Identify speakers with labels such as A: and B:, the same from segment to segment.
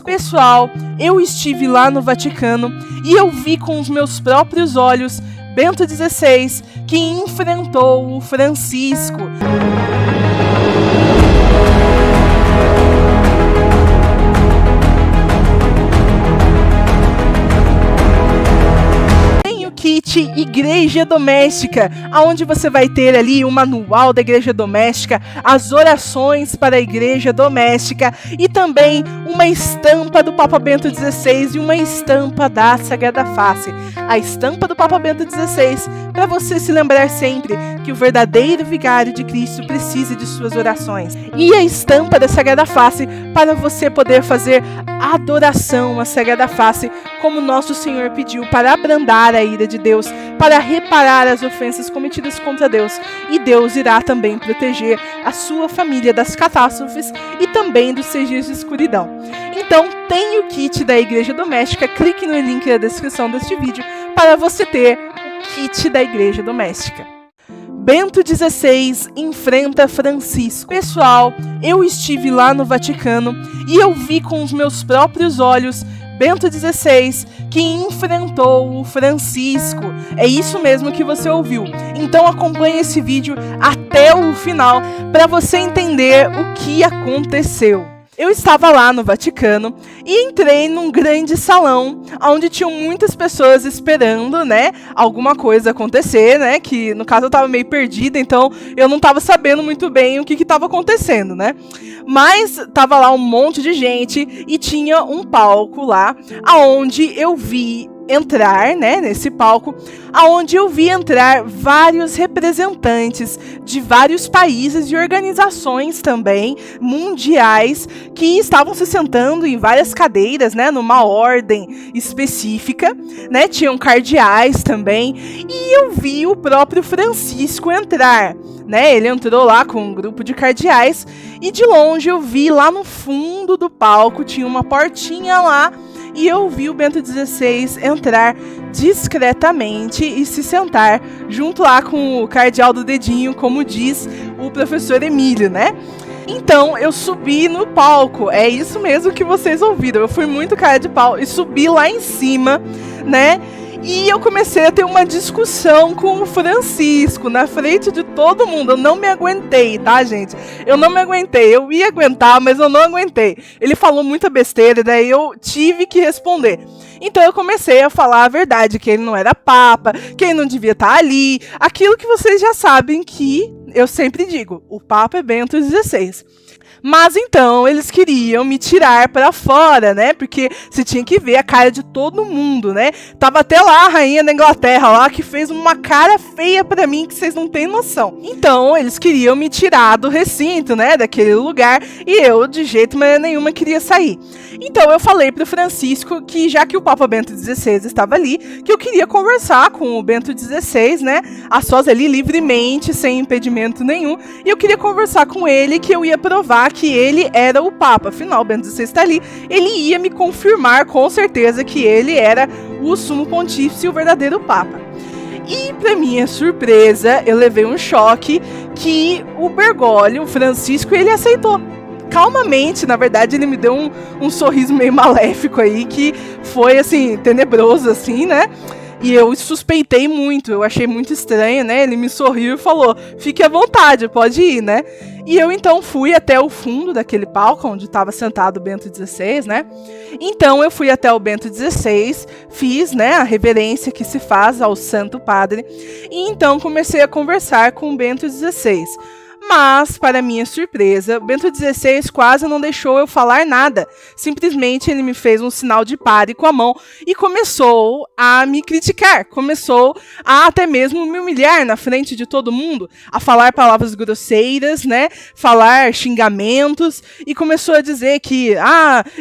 A: Pessoal, eu estive lá no Vaticano e eu vi com os meus próprios olhos Bento XVI, que enfrentou o Francisco. Kit Igreja Doméstica, onde você vai ter ali o manual da Igreja Doméstica, as orações para a Igreja Doméstica e também uma estampa do Papa Bento XVI e uma estampa da Sagrada Face. A estampa do Papa Bento XVI, para você se lembrar sempre que o verdadeiro vigário de Cristo precisa de suas orações. E a estampa da Sagrada Face, para você poder fazer adoração à Sagrada Face, como nosso Senhor pediu, para abrandar a ira de Deus, para reparar as ofensas cometidas contra Deus, e Deus irá também proteger a sua família das catástrofes e também dos seus dias de escuridão. Então, tem o kit da Igreja Doméstica, clique no link na descrição deste vídeo para você ter o kit da Igreja Doméstica. Bento XVI enfrenta Francisco. Pessoal, eu estive lá no Vaticano e eu vi com os meus próprios olhos Bento XVI, que enfrentou o Francisco. É isso mesmo que você ouviu. Então acompanhe esse vídeo até o final para você entender o que aconteceu. Eu estava lá no Vaticano e entrei num grande salão onde tinham muitas pessoas esperando, né, alguma coisa acontecer, né, que no caso eu estava meio perdida, então eu não estava sabendo muito bem o que estava acontecendo, né. Mas estava lá um monte de gente e tinha um palco lá aonde eu vi entrar, né, nesse palco, aonde eu vi entrar vários representantes de vários países e organizações também mundiais que estavam se sentando em várias cadeiras, né, numa ordem específica, né, tinham cardeais também, e eu vi o próprio Francisco entrar, né, ele entrou lá com um grupo de cardeais e de longe eu vi lá no fundo do palco, tinha uma portinha lá, e eu vi o Bento XVI entrar discretamente e se sentar junto lá com o cardeal do dedinho, como diz o professor Emílio, né? Então, eu subi no palco, é isso mesmo que vocês ouviram, eu fui muito cara de pau e subi lá em cima, né? E eu comecei a ter uma discussão com o Francisco, na frente de todo mundo. Eu não me aguentei, tá, gente? Eu não me aguentei. Eu ia aguentar, mas eu não aguentei. Ele falou muita besteira, daí eu tive que responder. Então eu comecei a falar a verdade, que ele não era papa, que ele não devia estar ali. Aquilo que vocês já sabem que eu sempre digo, o papa é Bento XVI. Mas então eles queriam me tirar pra fora, né? Porque você tinha que ver a cara de todo mundo, né? Tava até lá a rainha da Inglaterra lá que fez uma cara feia pra mim que vocês não têm noção. Então eles queriam me tirar do recinto, né? Daquele lugar, e eu de jeito nenhuma queria sair. Então eu falei pro Francisco que já que o Papa Bento XVI estava ali, que eu queria conversar com o Bento XVI, né? A sós ali livremente, sem impedimento nenhum. E eu queria conversar com ele, que eu ia provar que ele era o Papa. Afinal, o Bento XVI está ali, ele ia me confirmar com certeza que ele era o sumo pontífice e o verdadeiro Papa. E para minha surpresa, eu levei um choque que o Bergoglio, o Francisco, ele aceitou. Calmamente, na verdade, ele me deu um sorriso meio maléfico aí, que foi assim, tenebroso assim, né? E eu suspeitei muito, eu achei muito estranho, né? Ele me sorriu e falou, fique à vontade, pode ir, né? E eu então fui até o fundo daquele palco, onde estava sentado o Bento XVI, né? Então eu fui até o Bento XVI, fiz, né, a reverência que se faz ao Santo Padre, e então comecei a conversar com o Bento XVI. Mas, para minha surpresa, Bento XVI quase não deixou eu falar nada. Simplesmente ele me fez um sinal de pare com a mão e começou a me criticar. Começou a até mesmo me humilhar na frente de todo mundo, a falar palavras grosseiras, né? Falar xingamentos e começou a dizer que,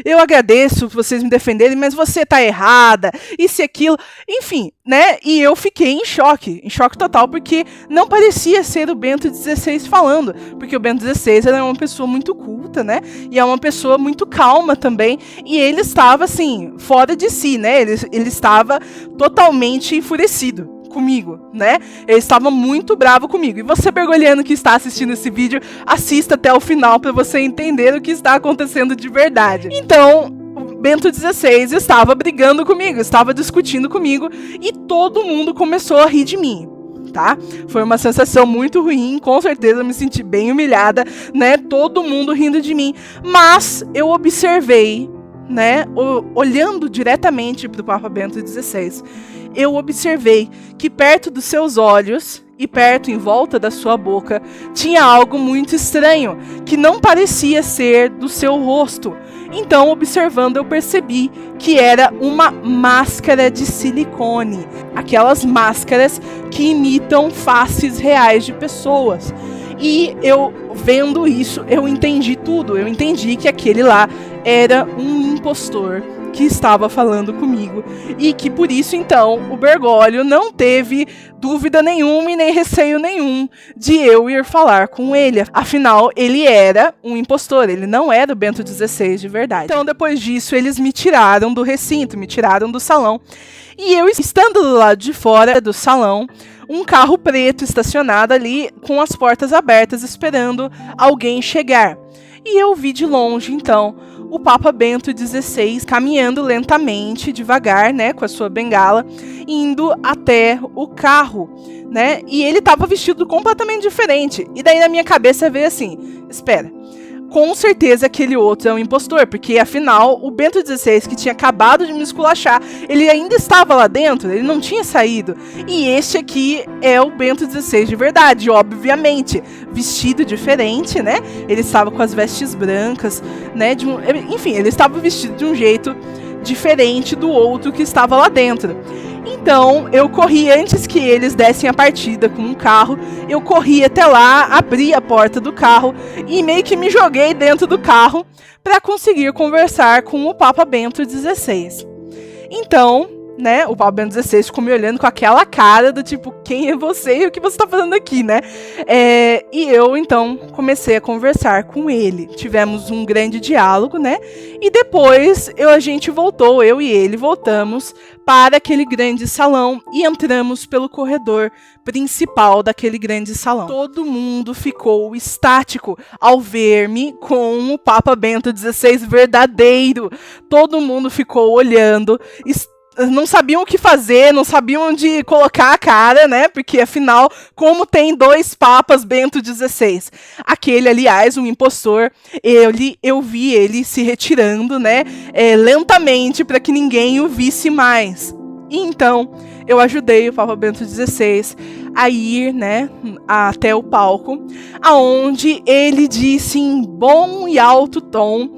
A: eu agradeço vocês me defenderem, mas você tá errada, isso e aquilo. Enfim, né? E eu fiquei em choque total, porque não parecia ser o Bento XVI falando, porque o Bento XVI era uma pessoa muito culta, né, e é uma pessoa muito calma também, e ele estava assim, fora de si, né, ele estava totalmente enfurecido comigo, né? Ele estava muito bravo comigo. E você, bergoliano, que está assistindo esse vídeo, assista até o final para você entender o que está acontecendo de verdade. Então, Bento XVI estava brigando comigo, estava discutindo comigo, e todo mundo começou a rir de mim. Tá? Foi uma sensação muito ruim, com certeza eu me senti bem humilhada, né? Todo mundo rindo de mim, mas eu observei, né? Olhando diretamente para o Papa Bento XVI, eu observei que perto dos seus olhos e perto em volta da sua boca tinha algo muito estranho, que não parecia ser do seu rosto. Então, observando, eu percebi que era uma máscara de silicone. Aquelas máscaras que imitam faces reais de pessoas. E eu, vendo isso, eu entendi tudo. Eu entendi que aquele lá era um impostor que estava falando comigo. E que por isso, então, o Bergoglio não teve dúvida nenhuma e nem receio nenhum de eu ir falar com ele. Afinal, ele era um impostor, ele não era o Bento XVI de verdade. Então, depois disso, eles me tiraram do recinto, me tiraram do salão. E eu, estando do lado de fora do salão, um carro preto estacionado ali, com as portas abertas, esperando alguém chegar. E eu vi de longe, então, o Papa Bento XVI caminhando lentamente, devagar, né, com a sua bengala, indo até o carro, né, e ele estava vestido completamente diferente. E daí na minha cabeça veio assim, espera, com certeza aquele outro é um impostor, porque afinal o Bento XVI, que tinha acabado de me esculachar, ele ainda estava lá dentro, ele não tinha saído. E este aqui é o Bento XVI de verdade, obviamente, vestido diferente, né? Ele estava com as vestes brancas, né? Enfim, ele estava vestido de um jeito diferente do outro que estava lá dentro. Então, eu corri antes que eles dessem a partida com um carro, eu corri até lá, abri a porta do carro e meio que me joguei dentro do carro para conseguir conversar com o Papa Bento XVI. Então, né, o Papa Bento XVI ficou me olhando com aquela cara do tipo, quem é você e o que você está fazendo aqui, né? E eu, então, comecei a conversar com ele. Tivemos um grande diálogo, né? E depois a gente voltou, eu e ele voltamos para aquele grande salão e entramos pelo corredor principal daquele grande salão. Todo mundo ficou estático ao ver-me com o Papa Bento XVI verdadeiro. Todo mundo ficou olhando, não sabiam o que fazer, não sabiam onde colocar a cara, né? Porque, afinal, como tem dois papas Bento XVI? Aquele, aliás, um impostor, eu vi ele se retirando, né? Lentamente, para que ninguém o visse mais. E, então, eu ajudei o Papa Bento XVI a ir, né, até o palco, aonde ele disse em bom e alto tom: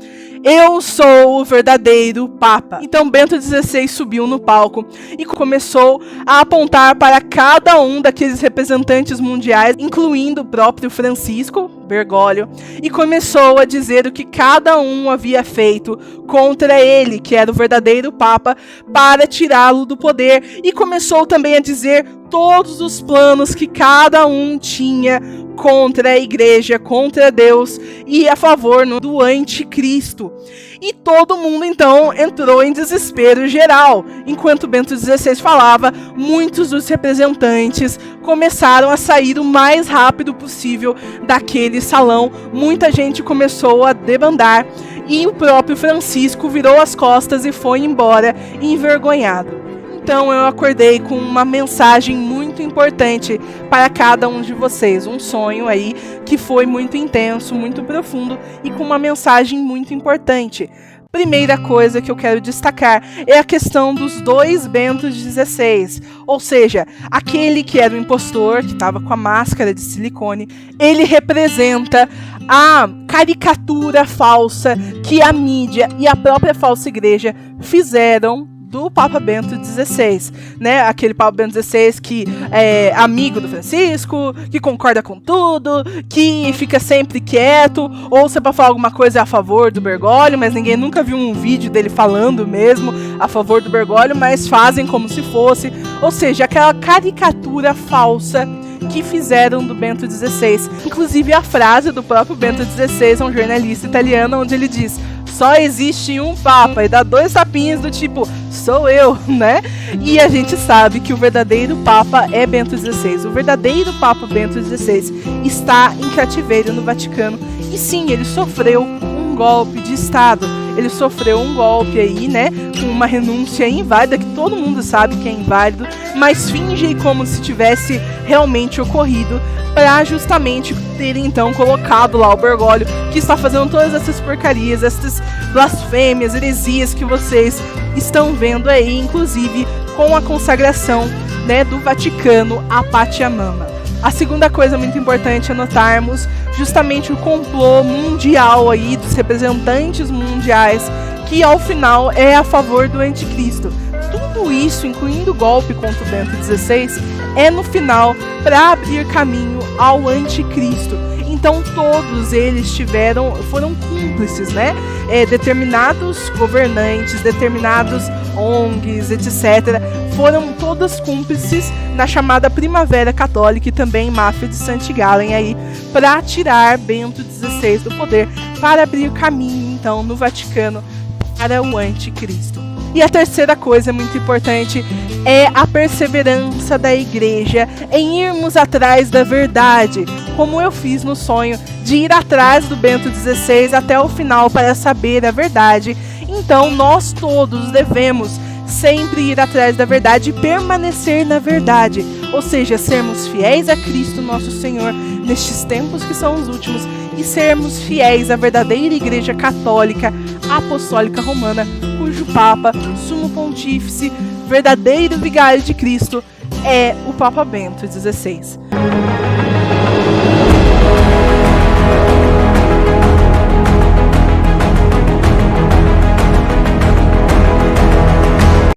A: eu sou o verdadeiro Papa. Então Bento XVI subiu no palco e começou a apontar para cada um daqueles representantes mundiais, incluindo o próprio Francisco Bergoglio, e começou a dizer o que cada um havia feito contra ele, que era o verdadeiro Papa, para tirá-lo do poder, e começou também a dizer todos os planos que cada um tinha contra a igreja, contra Deus e a favor do anticristo. E todo mundo então entrou em desespero geral. Enquanto Bento XVI falava, muitos dos representantes começaram a sair o mais rápido possível daquele salão. Muita gente começou a debandar e o próprio Francisco virou as costas e foi embora envergonhado. Então eu acordei com uma mensagem muito importante para cada um de vocês, um sonho aí que foi muito intenso, muito profundo e com uma mensagem muito importante. Primeira coisa que eu quero destacar é a questão dos dois Bentos XVI, ou seja, aquele que era o impostor, que estava com a máscara de silicone, ele representa a caricatura falsa que a mídia e a própria falsa igreja fizeram do Papa Bento XVI, né? Aquele Papa Bento XVI que é amigo do Francisco, que concorda com tudo, que fica sempre quieto, ou se é pra falar alguma coisa a favor do Bergoglio, mas ninguém nunca viu um vídeo dele falando mesmo a favor do Bergoglio, mas fazem como se fosse, ou seja, aquela caricatura falsa que fizeram do Bento XVI. Inclusive a frase do próprio Bento XVI é um jornalista italiano, onde ele diz: só existe um Papa, e dá dois tapinhas do tipo, sou eu, né? E a gente sabe que o verdadeiro Papa é Bento XVI. O verdadeiro Papa Bento XVI está em cativeiro no Vaticano. E sim, ele sofreu um golpe de Estado. Ele sofreu um golpe aí, né, com uma renúncia inválida, que todo mundo sabe que é inválido, mas finge como se tivesse realmente ocorrido, para justamente ter então colocado lá o Bergoglio, que está fazendo todas essas porcarias, essas blasfêmias, heresias que vocês estão vendo aí, inclusive com a consagração, né, do Vaticano a Pachamama. A segunda coisa muito importante é notarmos justamente o complô mundial aí dos representantes mundiais, que ao final é a favor do anticristo. Tudo isso, incluindo o golpe contra o Bento XVI, é no final para abrir caminho ao anticristo. Então todos eles foram cúmplices, né? Determinados governantes, determinados ONGs, etc., foram todas cúmplices na chamada Primavera Católica e também máfia de St. Gallen aí, para tirar Bento XVI do poder, para abrir caminho então no Vaticano para o anticristo. E a terceira coisa muito importante é a perseverança da igreja em irmos atrás da verdade, como eu fiz no sonho de ir atrás do Bento XVI até o final para saber a verdade. Então nós todos devemos sempre ir atrás da verdade e permanecer na verdade, ou seja, sermos fiéis a Cristo nosso Senhor nestes tempos que são os últimos e sermos fiéis à verdadeira Igreja Católica Apostólica Romana, cujo Papa, Sumo Pontífice, verdadeiro vigário de Cristo é o Papa Bento XVI.